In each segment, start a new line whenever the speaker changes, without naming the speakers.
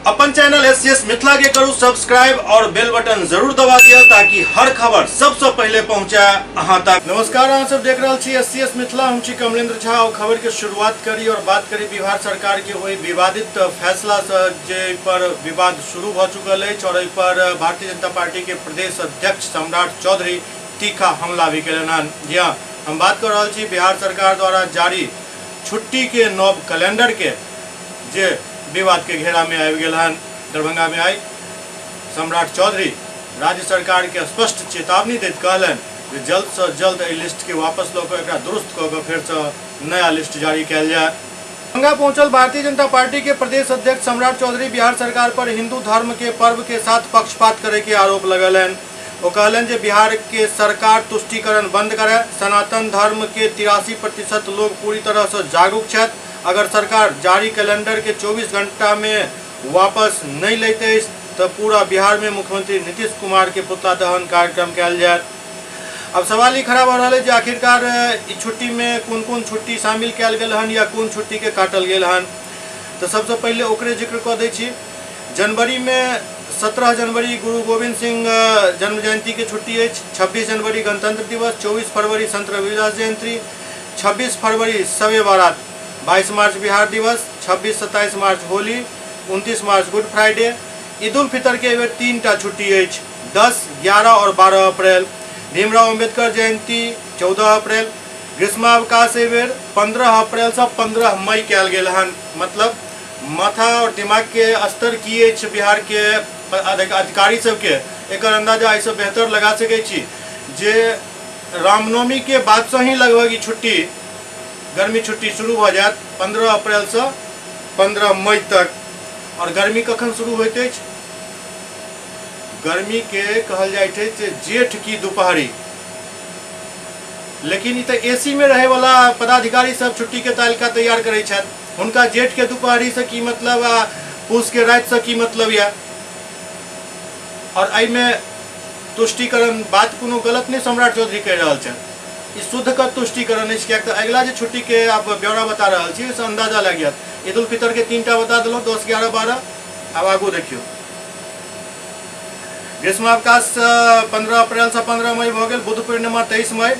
अपन channel SCS Mithila के करू subscribe और बेल बटन जरूर दबा दिया ताकि हर खबर सबसे पहले पहुंचे अहां तक। नमस्कार, आप सब देख रहे छी एससीएस मिथिला। हम छी कमलेंद्र झा और खबर के शुरुआत करी और बात करी बिहार सरकार के वही विवादित फैसला से जे पर विवाद शुरू भ चुकल है और एहि पर भारतीय जनता पार्टी के प्रदेश अध्यक्ष सम्राट चौधरी तीखा हमला भी कयलनि हन। जी हाँ, हम बात कर रहे छी बिहार सरकार द्वारा जारी छुट्टी के नव कैलेंडर के जे विवाद के घेरा में आबि गेल हन। दरभंगा में आई सम्राट चौधरी राज्य सरकार के स्पष्ट चेतावनी दैत कहलनि कि जल्द से जल्द एहि लिस्ट के वापस लऽ कऽ एकरा दुरुस्त कऽ कऽ फेर से नया लिस्ट जारी कयल जाय। दरभंगा पहुंचल भारतीय जनता पार्टी के प्रदेश अध्यक्ष सम्राट चौधरी बिहार सरकार पर हिंदू धर्म के पर्व के साथ पक्षपात करे के आरोप लगलनि। वो कहलनि जे बिहार के सरकार तुष्टिकरण बंद करे। सनातन धर्म के 83% लोग पूरी तरह से जागरूक छथि। अगर सरकार जारी कैलेंडर के 24 घंटा में वापस नहीं लेते तो पूरा बिहार में मुख्यमंत्री नीतीश कुमार के पुतला दहन कार्यक्रम कयल जाए। अब सवाल ही खड़ा हो रहा है कि आखिरकार इस छुट्टी में कौन कौन छुट्टी शामिल कयल गेल हन या कौन छुट्टी के काटल गेल हन। तो सबसे पहले ओकरे जिक्र कऽ दै छी। जनवरी में 17 जनवरी गुरु गोविंद सिंह जन्म जयंती के छुट्टी है। 26 जनवरी गणतंत्र दिवस, 24 फरवरी संत रविदास जयंती, 26 फरवरी शबे बारात, 22 मार्च बिहार दिवस, 26-27 मार्च होली, 29 मार्च गुड फ्राइडे। ईद उल फितर के एबेर 3टा छुट्टी है, 10, 11 और 12 अप्रैल। भीमराव अम्बेडकर जयंती 14 अप्रैल। ग्रीष्मावकाश एबेर 15 अप्रैल से 15 मई कयल गेल हन। मतलब माथा और दिमाग के स्तर की अछि बिहार के अधिकारी सबके एकर अंदाजा ऐसे बेहतर लगा सकै छी जे रामनवमी के बाद से ही लगभग ई छुट्टी गर्मी छुट्टी शुरू हो जाए 15 अप्रैल से 15 मई तक। और गर्मी कखन शुरू होइत अछि? गर्मी के कहल जाइत अछि जेठ की दुपहरी। लेकिन ई तऽ एसी में रहे वाला पदाधिकारी सब छुट्टी के तालिका तैयार करै छथि। हुनका जेठ के दुपहरी से की मतलब आ पूस के राति से की मतलब या। और एहि में तुष्टिकरण बात कोनो गलत नहीं सम्राट चौधरी कहि रहल छथि। शुद्ध का तुष्टिकरण है। क्या अगला जो छुट्टी के आप ब्यौरा बता रहा छी से अंदाजा लग गया। ईद उल फितर के 3टा बता दिलो, 10, 11, 12। अब आगू देखियो। ग्रीष्मावकाश 15 अप्रैल से 15 मई भ गेल। बुध पूर्णिमा 23 मई।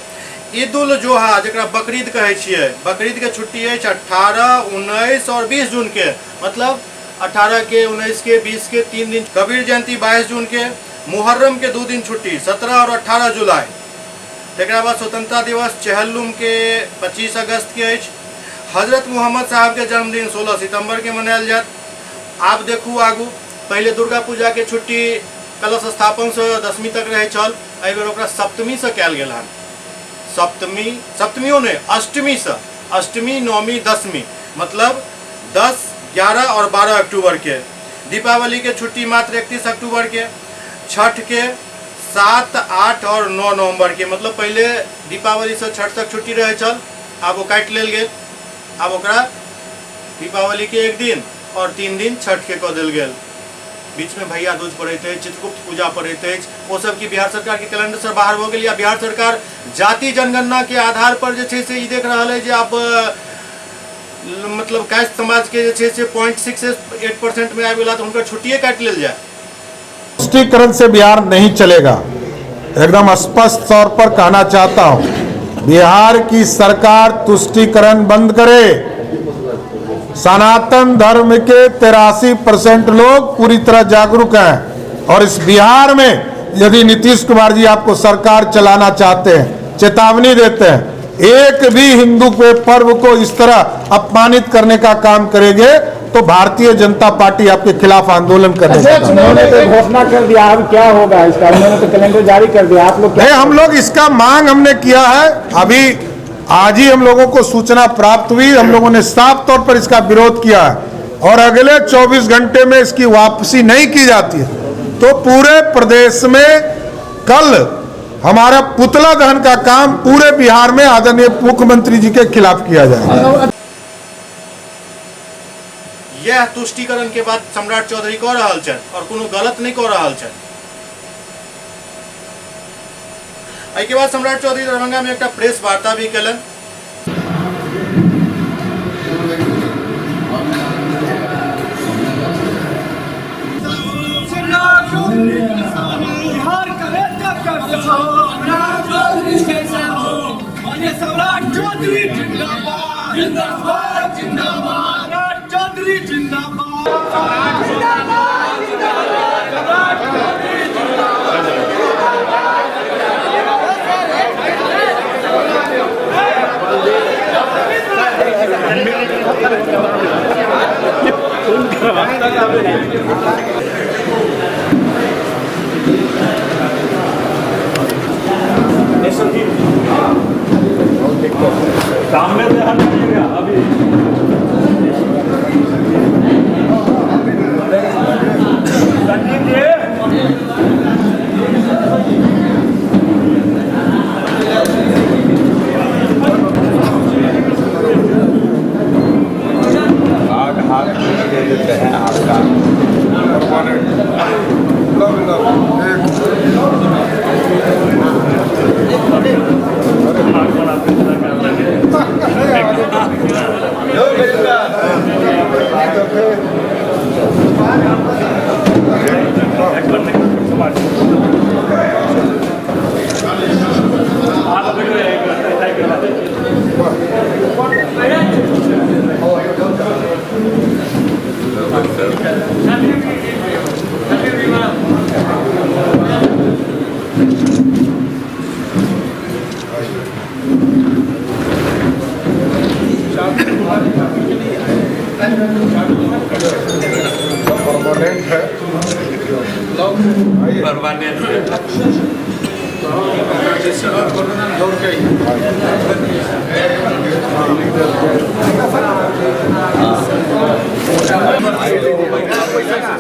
ईद उल जोहा जकरा बकरीद कहे छियै, बकरीद के छुट्टी है 18, 19 और 20 जून के। मतलब 18 के, 19 के, 20 के 3 दिन। कबीर जयंती 22 जून के। मुहर्रम के 2 दिन छुट्टी 17 और 18 जुलाई। तकरा बाद स्वतंत्रता दिवस चहलुम के 25 अगस्त के अछि। हजरत मोहम्मद साहब के जन्मदिन 16 सितंबर के मनायल जायत। आप देखू आगू। पहले दुर्गा पूजा के छुट्टी कलश स्थापन से 10वीं तक रहे छल। एहि बेर ओकरा सप्तमी से कयल गेल हन। सप्तमियों ने अष्टमी से, अष्टमी, नवमी, 10वीं। मतलब 10, 11 और 12 अक्टूबर के। दीपावली के छुट्टी मात्र 31 अक्टूबर के। छठ के 7, 8 और 9 नवंबर के। मतलब पहले दीपावली से छठ तक छुट्टी रहे छल, अब वो काट लेल गेल। अब ओकरा दीपावली के 1 दिन और 3 दिन छठ के कऽ देल गेल। बीच में भैया दूज पड़ैत अछि, चित्रगुप्त पूजा पड़ैत अछि। वो सब की बिहार सरकार के कैलेंडर से बाहर हो गेल या बिहार सरकार जाति जनगणना के आधार पर जे छै से ई देख रहल है जे आप मतलब कास्ट समाज के जे छै से 0.68% में आबि गेला तऽ हुनकर छुट्टिए काटि लेल जाए।
तुष्टिकरण से बिहार नहीं चलेगा। एकदम स्पष्ट तौर पर कहना चाहता हूं, बिहार की सरकार तुष्टिकरण बंद करे। सनातन धर्म के 83% लोग पूरी तरह जागरूक हैं और इस बिहार में यदि नीतीश कुमार जी आपको सरकार चलाना चाहते हैं, चेतावनी देते हैं, एक भी हिंदू के पर्व को इस तरह अपमानित करने का काम करेंगे तो भारतीय जनता पार्टी आपके खिलाफ आंदोलन करेगी।
उन्होंने तो घोषणा कर दिया, अब क्या होगा इसका? उन्होंने तो कैलेंडर जारी कर दिया, आप लोग
नहीं, हम लोग इसका मांग हमने किया है। अभी आज ही हम लोगों को सूचना प्राप्त हुई, हम लोगों ने साफ तौर पर इसका विरोध किया है और अगले 24 घंटे में इसकी वापसी नहीं की जाती है तो पूरे प्रदेश में कल हमारा पुतला दहन का काम पूरे बिहार में आदरणीय मुख्यमंत्री जी के खिलाफ किया जाएगा।
यह तुष्टिकरण के बाद सम्राट चौधरी कह रहा है और कोनो गलत नहीं कह रहा है। एहि के बाद सम्राट चौधरी दरभंगा में एक प्रेस वार्ता भी कलन।
सामने से हट जाइएगा अभी। संजीव जी
हाथ हाथ दे देते हैं आपका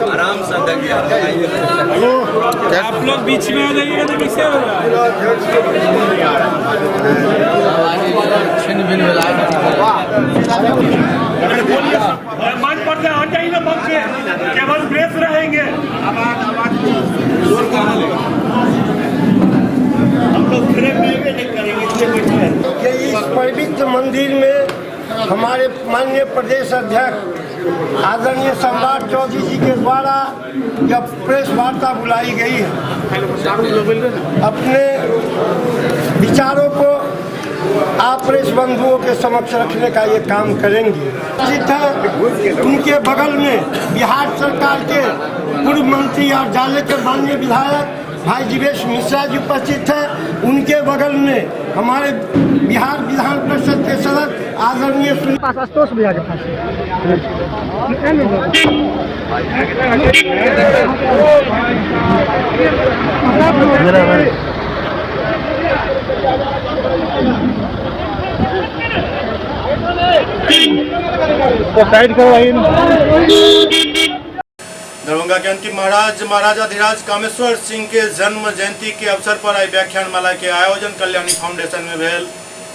आराम से
आप लोग बीच में आ जाइएगा तो कैसे होगा? मंच पर से हट जाइए ना, मंच से केवल प्रेस रहेंगे। हम लोग फिर नहीं करेंगे।
इस पवित्र मंदिर में हमारे माननीय प्रदेश अध्यक्ष आदरणीय सम्राट चौधरी जी के द्वारा जब प्रेस वार्ता बुलाई गई है, अपने विचारों को आप प्रेस बंधुओं के समक्ष रखने का ये काम करेंगे। उनके बगल में बिहार सरकार के पूर्व मंत्री और जाले के माननीय विधायक भाई जीवेश मिश्रा जी उपस्थित हैं। उनके बगल में हमारे बिहार विधान परिषद के सदस्य आदरणीय आशुतोष भैया के पास
साइड करवाइए।
दरभंगा के अंतिम महाराजाधिराज कामेश्वर सिंह के जन्म जयंती के अवसर पर आई व्याख्यान माला के आयोजन कल्याणी फाउंडेशन में भेल।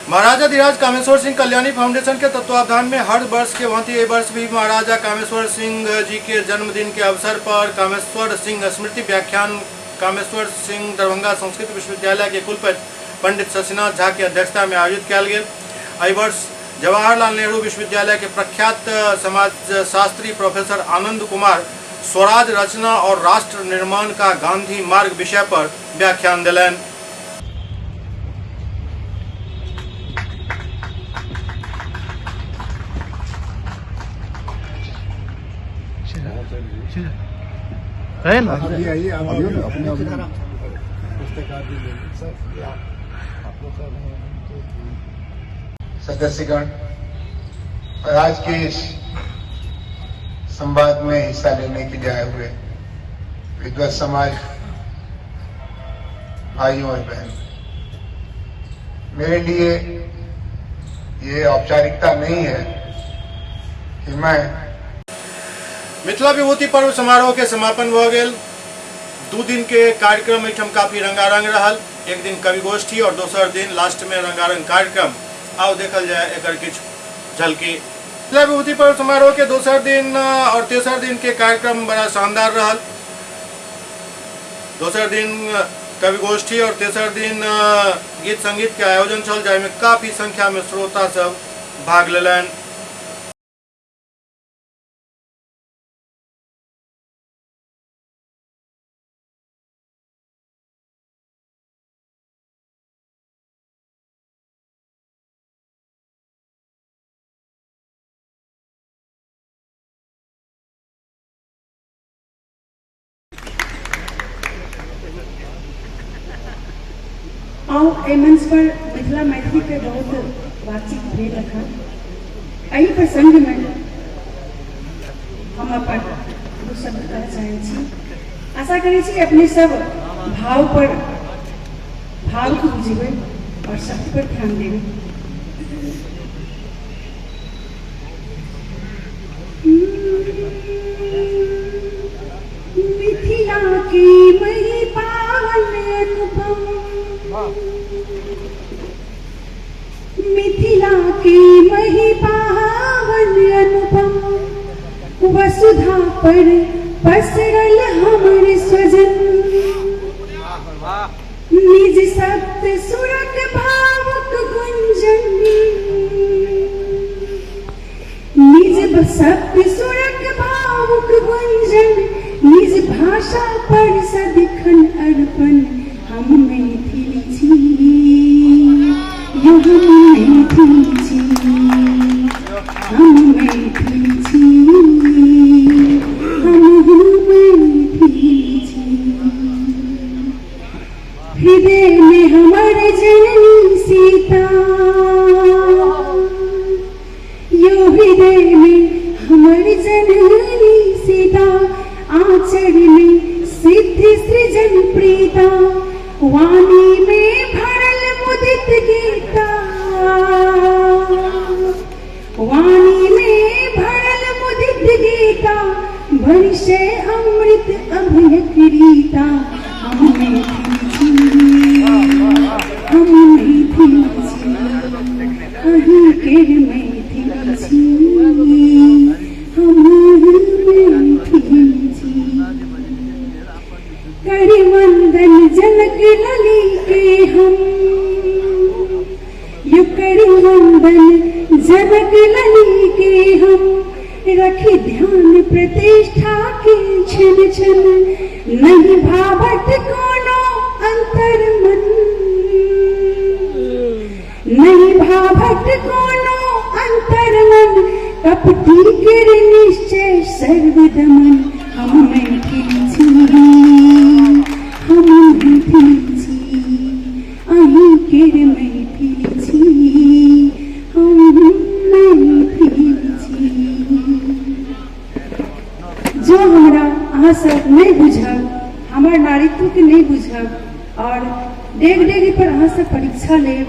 महाराजाधिराज कामेश्वर सिंह कल्याणी फाउंडेशन के तत्वावधान में हर वर्ष के भांति ये वर्ष भी महाराजा कामेश्वर सिंह जी के जन्मदिन के अवसर पर कामेश्वर सिंह स्मृति व्याख्यान कामेश्वर सिंह दरभंगा संस्कृत विश्वविद्यालय के कुलपति पंडित शशिनाथ झा की अध्यक्षता में आयोजित किया गया। एहि वर्ष जवाहरलाल नेहरू विश्वविद्यालय के प्रख्यात समाजशास्त्री प्रोफेसर आनंद कुमार स्वराज रचना और राष्ट्र निर्माण का गांधी मार्ग विषय पर व्याख्यान दिलन।
सदस्यगण और आज के इस संवाद में हिस्सा लेने के लिए आए हुए विद्वत समाज भाइयों और बहनों, मेरे लिए ये औपचारिकता नहीं है कि मैं
मिथिला विभूति पर्व समारोह के समापन भ गेल। 2 दिन के कार्यक्रम एठम काफी रंगारंग रहल। एक दिन कवि गोष्ठी और दोसर दिन लास्ट में रंगारंग कार्यक्रम। आओ देखल जाए एकर किछु झलकी। मिथिला विभूति पर्व समारोह के दोसर दिन और तेसर दिन के कार्यक्रम बड़ा शानदार रहल। दोसर दिन कवि गोष्ठी और तेसर दिन गीत संगीत के आयोजन छल, जाहिमे काफी संख्या में श्रोता सब भाग लेलन।
और एहि मंच पर मिथिला मैथिली पे बहुत बातचीत भेल रखा। एहि प्रसंग में हम अपन दू शब्द कहना चाहै छी। आशा करै छी अपने सब भाव पर भावुक बुझेबै और शक्ति पर ध्यान देबै। मिथिला के मही पावन अनुपम, मिथिला के मही पावन अनुपम, वसुधा पर पसरल हमर स्वजन, निज सप्त सुरक भावुक गुंजन, निज सप्त सुरक भावुक गुंजन, निज भाषा पर सदिखन अर्पण, हम मैथिली छी, यो हम मैथिली छी, हम मैथिली छी, हम मैथिली छी। हृदय में हमर जननी सीता, यो हृदय में हमर जननी सीता, आचर में सिद्धि सृजन प्रीता, वाणी में भरल मुदित गीता, वाणी में भरल मुदित गीता, वर्षे अमृत अभयक रीता, हम मैथिली छी, हम मैथिली छी, अहीं केर मैथिली छी, हम मैथिली छी। करिवंदन जनक लली के हम, यो करिवंदन जनक लली के हम, रखी ध्यान प्रतिष्ठा के क्षण क्षण, नहीं भावत कोनो अंतर मन, नहीं भावत कोनो अंतर मन, कपटी के निश्चय सर्वदमन, हम मैथिली छी, हम मैथिली छी, अहीं केर मैथिली छी, हम मैथिली छी। जो हमरा अहाँ सब नहीं बुझब, हमर नारीत्व के नहीं बुझब और डेग डेग पर अहाँ से परीक्षा लेब,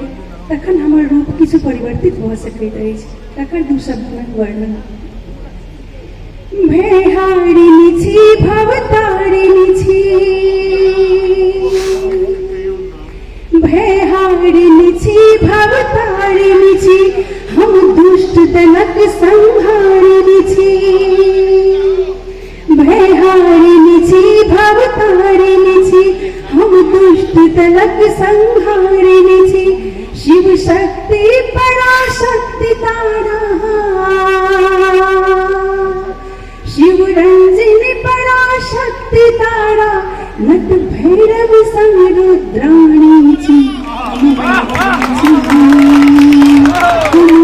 तखन हमर रूप किछु परिवर्तित भ सकैत अछि। तकर दू शब्द में वर्णन। भेहारिणी छी भवतारिणी छी, भेहारिणी छी भवतारिणी छी, हम दुष्ट दलक संहारिणी छी, भेहारिणी छी भवतारिणी छी, हम दुष्ट दलक संहारिणी छी, शिव शक्ति पराशक्ति तारा, शिव रंजनी पराशक्ति तारा, नट भैरव संग रुद्राणी छी, हम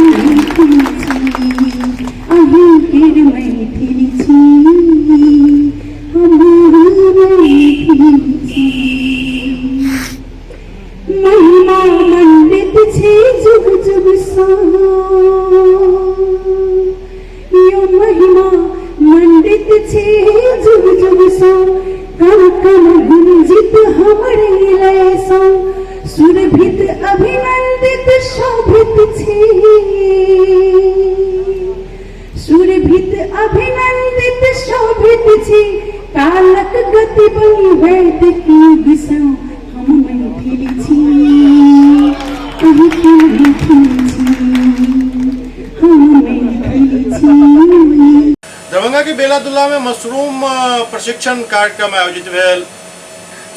मैथिली छी, अहीं केर मैथिली छी, हम मैथिली छी। महिमा मंडित छी जुग जुग सो, यो महिमा मंडित छी जुग जुग सो, कण कण गुंजित हमरे लय सो, सुरभित अभिनंदित शोभित छी, सुरभित अभिनंदित शोभित छी, कालक गति बनि वैदिक युग सो, हम मैथिली छी, अहीं केर मैथिली छी, हम मैथिली छी।
दरभंगा के बेलादुल्ला में मशरूम प्रशिक्षण कार्यक्रम आयोजित भेल।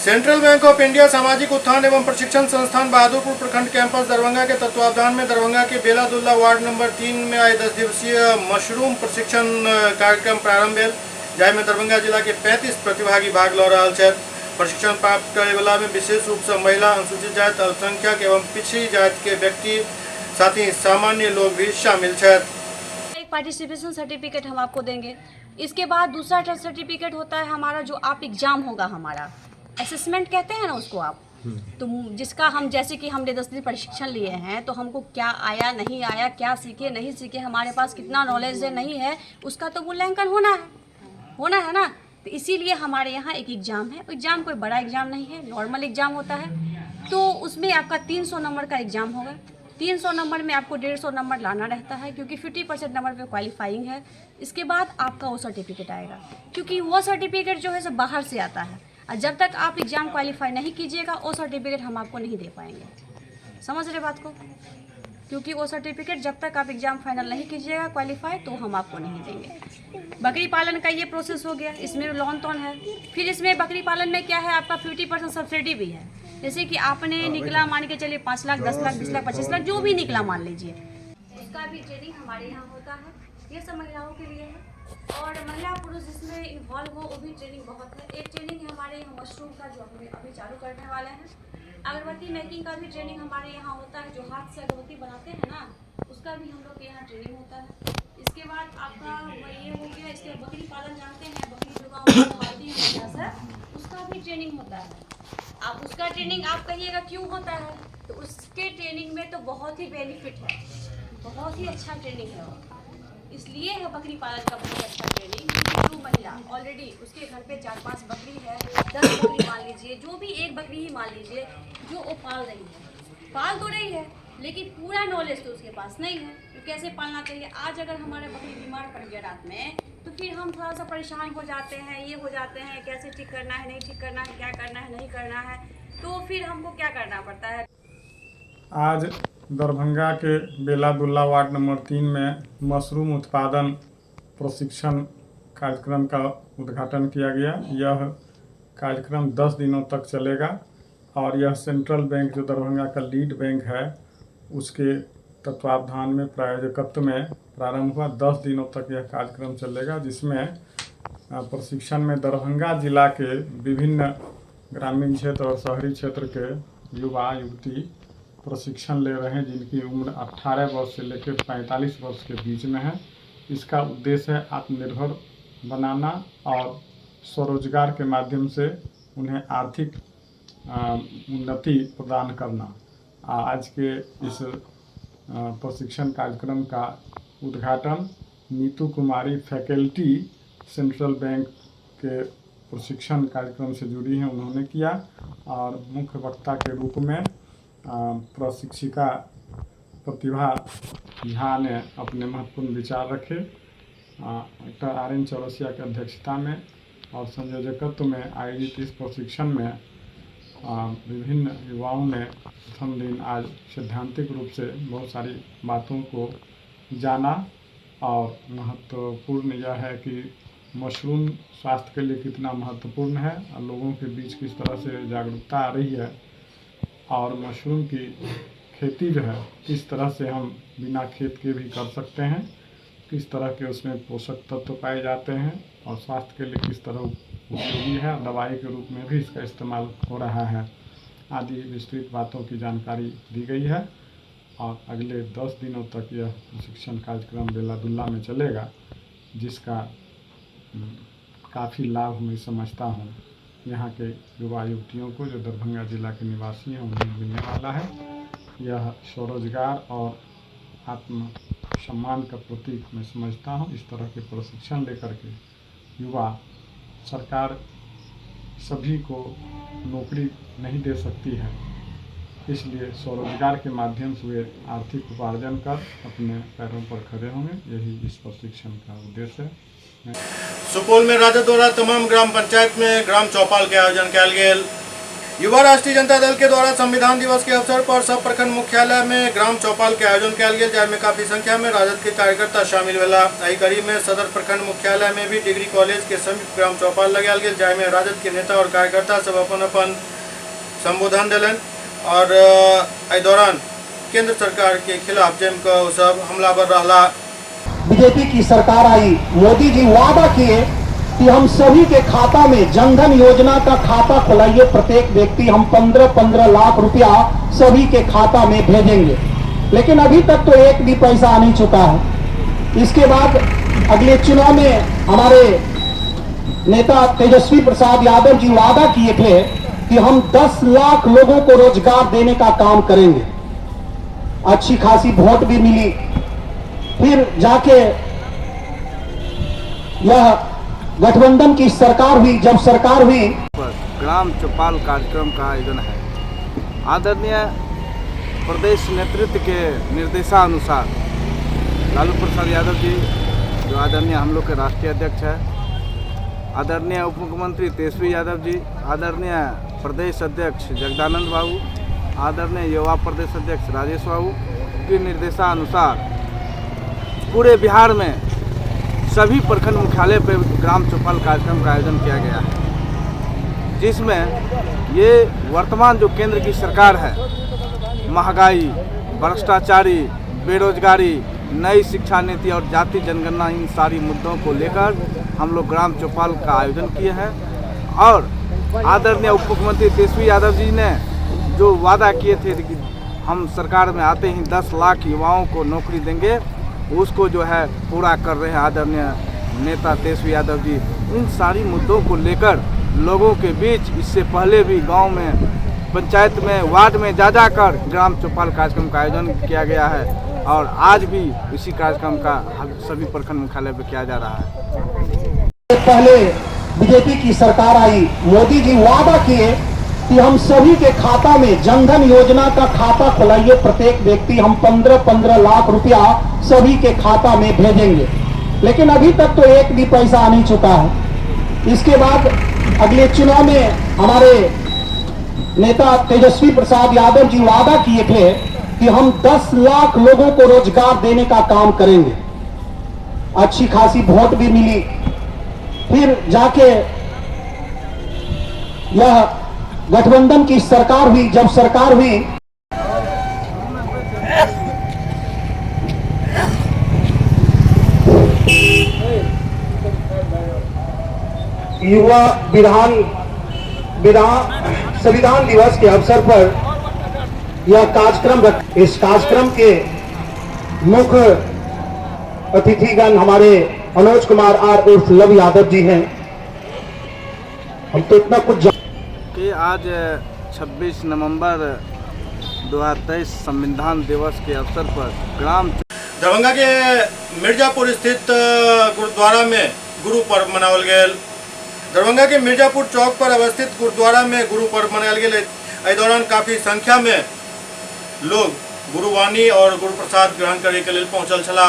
सेंट्रल बैंक ऑफ इंडिया सामाजिक उत्थान एवं प्रशिक्षण संस्थान बहादुरपुर प्रखंड कैंपस दरभंगा के तत्वावधान में दरभंगा के बेलादुल्ला वार्ड नंबर 3 में आए 10 दिवसीय मशरूम प्रशिक्षण कार्यक्रम प्रारंभ भेल, जाहिमे दरभंगा जिला के 35 प्रतिभागी भाग ल रहल छथि। प्रशिक्षण प्राप्त करे वाला में विशेष रूप से महिला, अनुसूचित जाति, अल्पसंख्यक एवं पिछड़ी जाति के व्यक्ति, साथ ही सामान्य लोग भी शामिल छथि।
एक पार्टिसिपेशन सर्टिफिकेट हम आपको देंगे। इसके बाद दूसरा सर्टिफिकेट होता है हमारा, जो आप एग्जाम होगा हमारा, असेसमेंट कहते हैं ना उसको आप, तो जिसका हम जैसे कि हमने 10 दिन प्रशिक्षण लिए हैं, तो हमको क्या आया नहीं आया, क्या सीखे नहीं सीखे, हमारे पास कितना नॉलेज है नहीं है, उसका तो मूल्यांकन होना है ना। तो इसीलिए हमारे यहाँ एक एग्ज़ाम है। एग्ज़ाम कोई बड़ा एग्ज़ाम नहीं है, नॉर्मल एग्ज़ाम होता है। तो उसमें आपका 300 नंबर का एग्ज़ाम होगा। 300 नंबर में आपको 150 नंबर लाना रहता है, क्योंकि 50% नंबर पे क्वालिफाइंग है। इसके बाद आपका वो सर्टिफिकेट आएगा, क्योंकि वो सर्टिफिकेट जो है सब बाहर से आता है, और जब तक आप एग्ज़ाम क्वालिफाई नहीं कीजिएगा वो सर्टिफिकेट हम आपको नहीं दे पाएंगे। समझ रहे बात को? क्योंकि वो सर्टिफिकेट जब तक आप एग्ज़ाम फाइनल नहीं कीजिएगा क्वालिफाई, तो हम आपको नहीं देंगे। बकरी पालन का ये प्रोसेस हो गया, इसमें लोन तोन है। फिर इसमें बकरी पालन में क्या है, आपका 50% सब्सिडी भी है। जैसे कि आपने निकला, मान के चलिए 5 लाख, 10 लाख, 20 लाख, 25 लाख, जो भी निकला मान लीजिए, उसका भी ट्रेनिंग हमारे यहाँ होता है। ये सब महिलाओं के लिए है, और महिला पुरुष जिसमें इन्वॉल्व हो वो भी ट्रेनिंग बहुत है। एक ट्रेनिंग है हमारे यहाँ मशरूम का, जो हम अभी चालू करने वाले हैं। अगरबत्ती मेकिंग का भी ट्रेनिंग हमारे यहाँ होता है, जो हाथ से अगरबत्ती बनाते हैं ना, उसका भी हम लोग के यहाँ ट्रेनिंग होता है। इसके बाद आपका ये हो गया, इसके बकरी पालन जानते हैं, बकरी जो गाँव पालती है सर, उसका भी ट्रेनिंग होता है। आप उसका ट्रेनिंग आप कहिएगा क्यों होता है, तो उसके ट्रेनिंग में तो बहुत ही बेनिफिट है, बहुत ही अच्छा ट्रेनिंग है वो। इसलिए है बकरी पालन का बहुत अच्छा ट्रेनिंग। जो महिला ऑलरेडी उसके घर पे 4-5 बकरी है, 10 बकरी मान लीजिए, जो भी एक बकरी ही मान लीजिए, जो वो पाल रही है, पाल तो रही है, लेकिन पूरा नॉलेज तो उसके पास नहीं है तो कैसे पालना चाहिए। आज अगर हमारे बकरी बीमार पड़ गया रात में, तो फिर हम थोड़ा सा परेशान हो जाते हैं, ये हो जाते हैं, कैसे ठीक करना है, नहीं ठीक करना है, क्या करना है, नहीं करना है, तो फिर हमको क्या करना पड़ता है।
आज दरभंगा के बेलादुल्ला वार्ड नंबर 3 में मशरूम उत्पादन प्रशिक्षण कार्यक्रम का उद्घाटन किया गया। यह कार्यक्रम 10 दिनों तक चलेगा, और यह सेंट्रल बैंक जो दरभंगा का लीड बैंक है उसके तत्वावधान में, प्रायोजकत्व में प्रारंभ हुआ। 10 दिनों तक यह कार्यक्रम चलेगा, जिसमें प्रशिक्षण में दरभंगा जिला के विभिन्न ग्रामीण क्षेत्र और शहरी क्षेत्र के युवा युवती प्रशिक्षण ले रहे हैं, जिनकी उम्र 18 वर्ष से लेकर 45 वर्ष के बीच में है। इसका उद्देश्य है आत्मनिर्भर बनाना और स्वरोजगार के माध्यम से उन्हें आर्थिक उन्नति प्रदान करना। आज के इस प्रशिक्षण कार्यक्रम का उद्घाटन नीतू कुमारी फैकल्टी सेंट्रल बैंक के प्रशिक्षण कार्यक्रम से जुड़ी हैं, उन्होंने किया। और मुख्य वक्ता के रूप में प्रशिक्षिका प्रतिभा झा ने अपने महत्वपूर्ण विचार रखे। डॉक्टर RN चौरसिया की अध्यक्षता में और संयोजकत्व में आयोजित इस प्रशिक्षण में विभिन्न युवाओं ने प्रथम दिन आज सैद्धांतिक रूप से बहुत सारी बातों को जाना। और महत्वपूर्ण यह है कि मशरूम स्वास्थ्य के लिए कितना महत्वपूर्ण है और लोगों के बीच किस तरह से जागरूकता आ रही है, और मशरूम की खेती जो है किस तरह से हम बिना खेत के भी कर सकते हैं, किस तरह के उसमें पोषक तत्व पाए जाते हैं, और स्वास्थ्य के लिए किस तरह उपयोगी है, दवाई के रूप में भी इसका इस्तेमाल हो रहा है, आदि विस्तृत बातों की जानकारी दी गई है। और अगले 10 दिनों तक यह प्रशिक्षण कार्यक्रम बेलादुल्ला में चलेगा, जिसका काफ़ी लाभ मैं समझता हूँ यहाँ के युवा युवतियों को जो दरभंगा जिला के निवासी हैं उन्हें मिलने वाला है। यह स्वरोजगार और आत्म सम्मान का प्रतीक मैं समझता हूँ। इस तरह के प्रशिक्षण लेकर के युवा, सरकार सभी को नौकरी नहीं दे सकती है, इसलिए स्वरोजगार के माध्यम से वे आर्थिक उपार्जन कर अपने पैरों पर खड़े होंगे। यही इस प्रशिक्षण का उद्देश्य है।
सुपौल में राजद द्वारा तमाम ग्राम पंचायत में ग्राम चौपाल के आयोजन कयल गेल। युवा राष्ट्रीय जनता दल के द्वारा संविधान दिवस के अवसर पर सब प्रखंड मुख्यालय में ग्राम चौपाल के आयोजन कयल गेल, जाहिमे काफी संख्या में राजद के कार्यकर्ता शामिल भेला। एहि कड़ी में सदर प्रखंड मुख्यालय में भी डिग्री कॉलेज के समीप ग्राम चौपाल लगायल गेल, जाहिमे राजद के नेता और कार्यकर्ता सब अपन अपन संबोधन दिलन। और एहि दौरान केंद्र सरकार के खिलाफ जमकर सब हमलावर रहला।
बीजेपी की सरकार आई, मोदी जी वादा किए कि हम सभी के खाता में जनधन योजना का खाता खुलाइए, प्रत्येक व्यक्ति हम 15-15 लाख रुपया सभी के खाता में भेजेंगे, लेकिन अभी तक तो एक भी पैसा नहीं चुका है। इसके बाद अगले चुनाव में हमारे नेता तेजस्वी प्रसाद यादव जी वादा किए थे कि हम 10 लाख लोगों को रोजगार देने का काम करेंगे। अच्छी खासी वोट भी मिली। फिर जाके यह गठबंधन की सरकार हुई। जब सरकार हुई,
ग्राम चौपाल कार्यक्रम का आयोजन है। आदरणीय प्रदेश नेतृत्व के निर्देशानुसार लालू प्रसाद यादव जी, जो आदरणीय हम लोग के राष्ट्रीय अध्यक्ष है, आदरणीय उप मुख्यमंत्री तेजस्वी यादव जी, आदरणीय प्रदेश अध्यक्ष जगदानंद बाबू, आदरणीय युवा प्रदेश अध्यक्ष राजेश बाबू के निर्देशानुसार पूरे बिहार में सभी प्रखंड मुख्यालय पर ग्राम चौपाल कार्यक्रम का आयोजन किया गया है, जिसमें ये वर्तमान जो केंद्र की सरकार है, महंगाई, भ्रष्टाचारी, बेरोजगारी, नई शिक्षा नीति और जाति जनगणना, इन सारी मुद्दों को लेकर हम लोग ग्राम चौपाल का आयोजन किए हैं। और आदरणीय उप मुख्यमंत्री तेजस्वी यादव जी ने जो वादा किए थे कि हम सरकार में आते ही 10 लाख युवाओं को नौकरी देंगे, उसको जो है पूरा कर रहे हैं आदरणीय नेता तेजस्वी यादव जी। इन सारी मुद्दों को लेकर लोगों के बीच इससे पहले भी गांव में, पंचायत में, वार्ड में जा जाकर ग्राम चौपाल कार्यक्रम का आयोजन किया गया है और आज भी इसी कार्यक्रम का सभी प्रखंड मुख्यालय पर किया जा रहा है।
पहले बीजेपी की सरकार आई, मोदी जी वादा किए कि हम सभी के खाता में जनधन योजना का खाता खुलाइए, प्रत्येक व्यक्ति हम 15-15 लाख रुपया सभी के खाता में भेजेंगे। लेकिन अभी तक तो एक भी पैसा नहीं चुका है। इसके बाद अगले चुनाव में हमारे नेता तेजस्वी प्रसाद यादव जी वादा किए थे कि हम 10 लाख लोगों को रोजगार देने का काम करेंगे। अच्छी खासी वोट भी मिली। फिर जाके यह गठबंधन की सरकार हुई। जब सरकार हुई, युवा संविधान दिवस के अवसर पर यह कार्यक्रम इस कार्यक्रम के मुख्य अतिथिगण हमारे मनोज कुमार आर उर्फ लव यादव जी हैं। हम तो इतना कुछ
कि आज 26 नवंबर 2023 संविधान दिवस के अवसर पर
दरभंगा के मिर्जापुर स्थित गुरुद्वारा में गुरु पर्व मनावल गेल। दरभंगा के मिर्जापुर चौक पर अवस्थित गुरुद्वारा में गुरु पर्व मनायल गेल। एहि दौरान काफी संख्या में लोग गुरुवाणी और गुरु प्रसाद ग्रहण करे के लिए पहुंचल छला।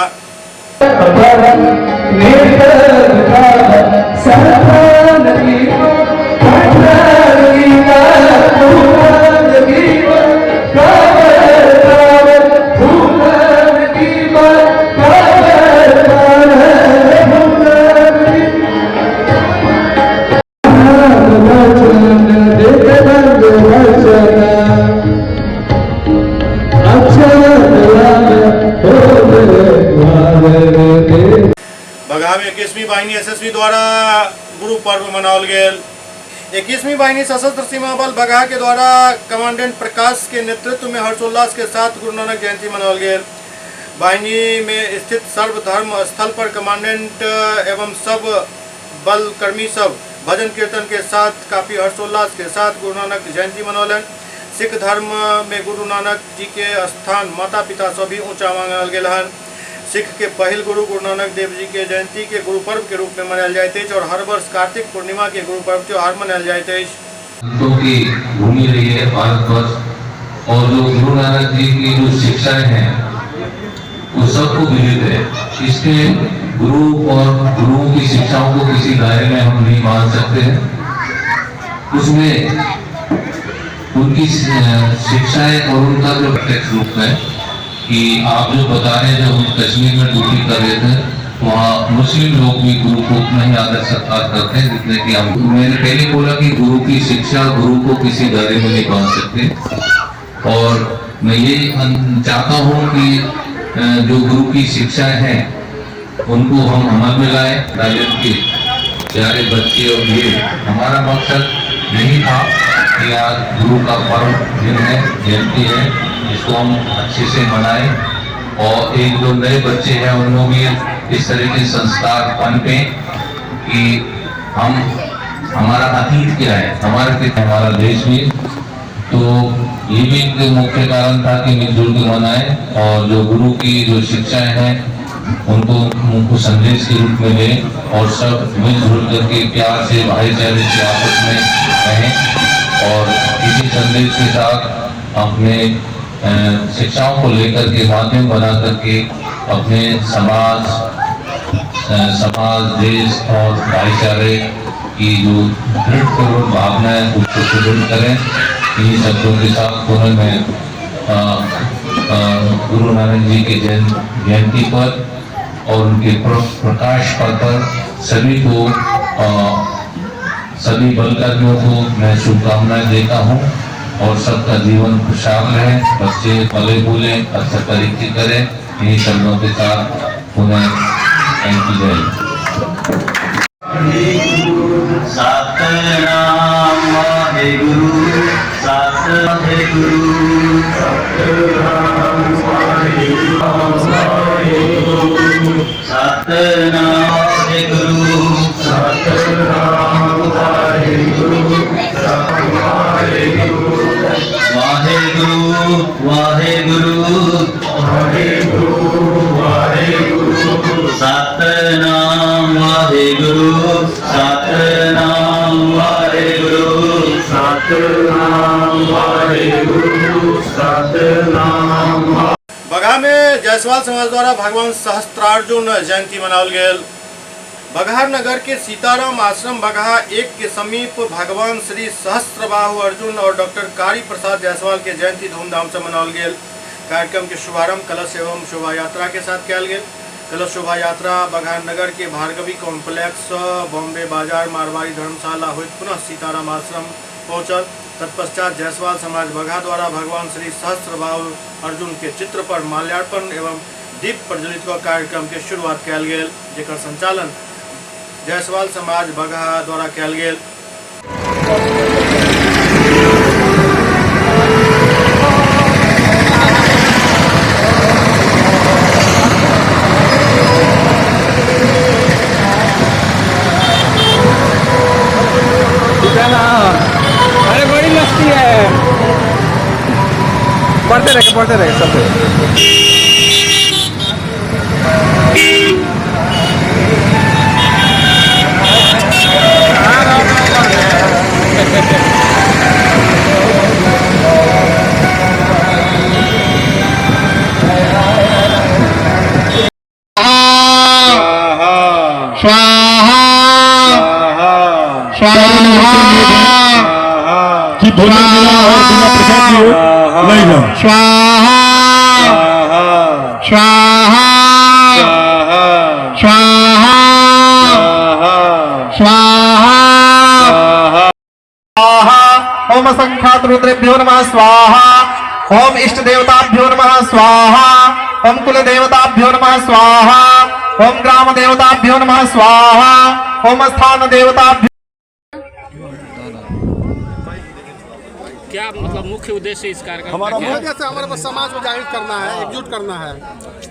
बगहा में 21वीं वाहिनी एसएसबी द्वारा गुरु पर्व मनावल गेल। 21वीं वाहिनी सशस्त्र सीमा बल बगहा के द्वारा कमांडेंट प्रकाश के नेतृत्व में हर्षोल्लास के साथ गुरु नानक जयंती मनावल गेल। वाहिनी में स्थित सर्वधर्म स्थल पर कमांडेंट एवं सब बल कर्मी सब भजन कीर्तन के साथ काफी हर्षोल्लास के साथ गुरु नानक जयंती मनौलन। सिख धर्म में गुरु नानक जी के स्थान माता पिता से भी ऊंचा मानल गेल हन। सिख के पहल गुरु गुरु नानक देव जी के जयंती के गुरु पर्व के रूप में मनायल जाइत अछि और हर वर्ष कार्तिक पूर्णिमा के गुरु पर्व त्योहार मनायल जाइत अछि।
संतों की भूमि रही है भारतवर्ष, और जो गुरु नानक जी की जो शिक्षाएं हैं वो सबको विदित है। इसमें गुरु और गुरुओं की शिक्षाओं को किसी दायरे में हम नहीं मान सकते हैं। उसमें उनकी शिक्षाएं और उनका जो प्रत्यक्ष रूप है कि आप जो बता रहे हैं, जब हम कश्मीर में ड्यूटी कर रहे थे वहाँ मुस्लिम लोग भी गुरु को उतना ही आदर सत्कार करते हैं जितने कि हम। मैंने पहले बोला कि गुरु की शिक्षा गुरु को किसी दायरे में नहीं बांध सकते, और मैं ये चाहता हूँ कि जो गुरु की शिक्षाएं हैं उनको हम अमल में लाए। राजन के प्यारे बच्चे और ये हमारा मकसद नहीं था कि आज गुरु का पर्व दिन है, जयंती है, इसको हम अच्छे से मनाएं और एक जो नए बच्चे हैं उनको भी इस तरह के संस्कार पनपे कि हम हमारा अतीत क्या है, हमारा देश भी। तो ये भी एक मुख्य कारण था कि मिलजुल के मनाए और जो गुरु की जो शिक्षाएं हैं उनको संदेश के रूप में लें और सब मिलजुल करके प्यार से भाईचारे से आपस में रहें और इसी संदेश के साथ अपने शिक्षाओं को लेकर के माध्यम बना करके अपने समाज, देश और भाईचारे की जो दृढ़ भावना है उसको सुदृढ़ करें। इन्हीं शब्दों के साथ पुनः मैं गुरु नानक जी के जयंती पर और उनके प्रकाश पर्व पर सभी को सभी बलकर्मियों को मैं शुभकामनाएं देता हूं और सबका जीवन खुशहाल रहे, बच्चे पले फूले, अच्छा तरीके करें। इन्हीं शब्दों के साथ पुनः थैंक यू।
सतनाम वाहेगुरु, सतनाम वाहेगुरु, सतनाम वाहेगुरु, सतनाम वाहेगुरु, सतनाम वाहेगुरु, वाहेगुरु, वाहेगुरु, वाहेगुरु, सतनाम वाहेगुरु, सतनाम वाहेगुरु, सतनाम वाहेगुरु, सतनाम।
बगहा में जायसवाल समाज द्वारा भगवान सहस्त्रार्जुन जयंती मनावल गेल। बगहा नगर के सीताराम आश्रम बगहा 1 के समीप भगवान श्री सहस्त्रबाहु अर्जुन और डॉक्टर कारी प्रसाद जायसवाल के जयंती धूमधाम से मनावल गेल। कार्यक्रम के शुभारंभ कलश एवं शोभा यात्रा के साथ किया गेल। कलश शोभा यात्रा बगहा नगर के भार्गवी कॉम्प्लेक्स, बॉम्बे बाजार, मारवाड़ी धर्मशाला होइत पुनः सीताराम आश्रम पहुंचल। तत्पश्चात जायसवाल समाज बगहा द्वारा भगवान श्री सहस्त्रबाहु अर्जुन के चित्र पर माल्यार्पण एवं दीप प्रज्वलित कार्यक्रम के शुरुआत कयल गेल, जेकर संचालन जायसवाल समाज बगहा द्वारा कयल गेल।
अरे बड़ी मस्ती है, पढ़ते रहे सब।
कि भोला मिला और बिना प्रसाद दिए नहीं लो। स्वाहा स्वाहा स्वाहा स्वाहा स्वाहा।
ओम संख्यात रुद्रेभ्यो नमः स्वाहा। ओम इष्ट देवताभ्यो नमः स्वाहा। ओम कुल देवताभ्यो नमः स्वाहा। ओम ग्राम देवताभ्यो नमः स्वाहा। ओम स्थान देवताभ्यो।
क्या मतलब मुख्य उद्देश्य इस कार्यक्रम
हमारा
का?
हमारे पास समाज में जागृत करना है, एकजुट करना है।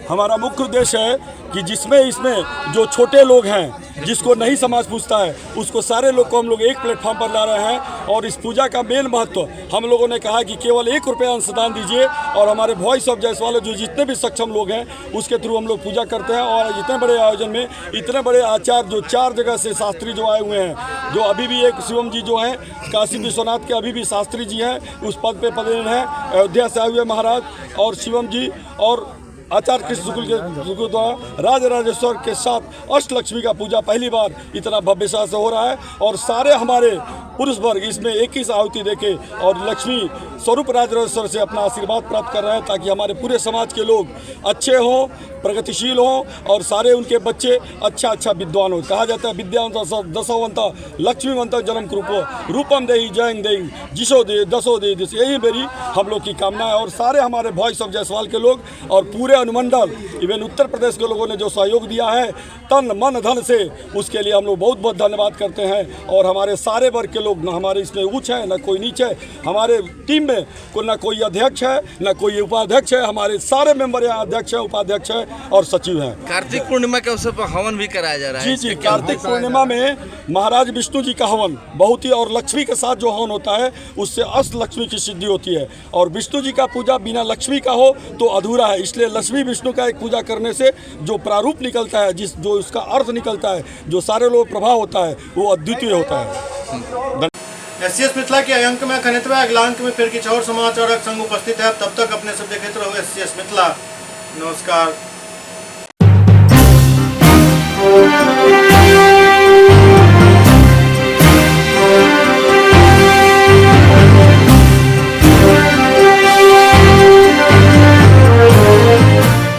हमारा मुख्य उद्देश्य है कि इसमें जो छोटे लोग हैं, जिसको नहीं समाज पूछता है, उसको सारे लोग को हम लोग एक प्लेटफॉर्म पर ला रहे हैं। और इस पूजा का मेन महत्व हम लोगों ने कहा कि केवल 1 रुपया अंशदान दीजिए और हमारे वॉइस ऑफ जायसवाल जो जितने भी सक्षम लोग हैं उसके थ्रू हम लोग पूजा करते हैं। और इतने बड़े आयोजन में इतने बड़े आचार्य जो 4 जगह से शास्त्री जो आए हुए हैं, जो अभी भी एक शिवम जी जो हैं काशी विश्वनाथ के अभी भी शास्त्री जी हैं, उस पद पे पदवीन हैं, अयोध्या से आए हुए महाराज और शिवम जी और आचार्य कृष्ण शुक्ल के द्वारा राज राजेश्वर के साथ अष्टलक्ष्मी का पूजा पहली बार इतना भव्यता से हो रहा है। और सारे हमारे पुरुष वर्ग इसमें 21 आहुति देके और लक्ष्मी स्वरूप राज राजेश्वर से अपना आशीर्वाद प्राप्त कर रहे हैं, ताकि हमारे पूरे समाज के लोग अच्छे हों, प्रगतिशील हों और सारे उनके बच्चे अच्छा विद्वान हो। कहा जाता है विद्यावंत दशोवंत लक्ष्मीवंत जन्म कृपो रूपम देहि जयं देहि जिसो दे दसो दे दिस। यही मेरी हम लोग की कामना है। और सारे हमारे वॉइस ऑफ जायसवाल के लोग और पूरे अनुमंडल इवन उत्तर प्रदेश के लोगों ने जो सहयोग दिया है तन मन धन से, उसके लिए हम लोग बहुत बहुत धन्यवाद करते हैं। और हमारे सारे वर्ग के लोग, न हमारे इसमें ऊंच है न कोई नीच है, हमारे टीम में न कोई अध्यक्ष है न कोई उपाध्यक्ष है, हमारे सारे मेंबर यहाँ अध्यक्ष है, उपाध्यक्ष है और सचिव हैं।
कार्तिक पूर्णिमा के अवसर पर हवन भी कराया जा रहा है।
जी, कार्तिक पूर्णिमा में महाराज विष्णु जी का हवन बहुत ही, और लक्ष्मी के साथ जो हवन होता है उससे अष्ट लक्ष्मी की सिद्धि होती है, और विष्णु जी का पूजा बिना लक्ष्मी का हो तो अधूरा है। इसलिए लक्ष्मी विष्णु का एक पूजा करने से जो प्रारूप निकलता है, जो उसका अर्थ निकलता है, जो सारे लोग प्रभाव होता है, वो अद्वितीय होता है।
एससीएस मिथिला के अंक में खनितवा अगला अंक में फिर किछु और समाचारक संग उपस्थित है। तब तक अपने सब देखते रहो एससीएस मिथिला। नमस्कार।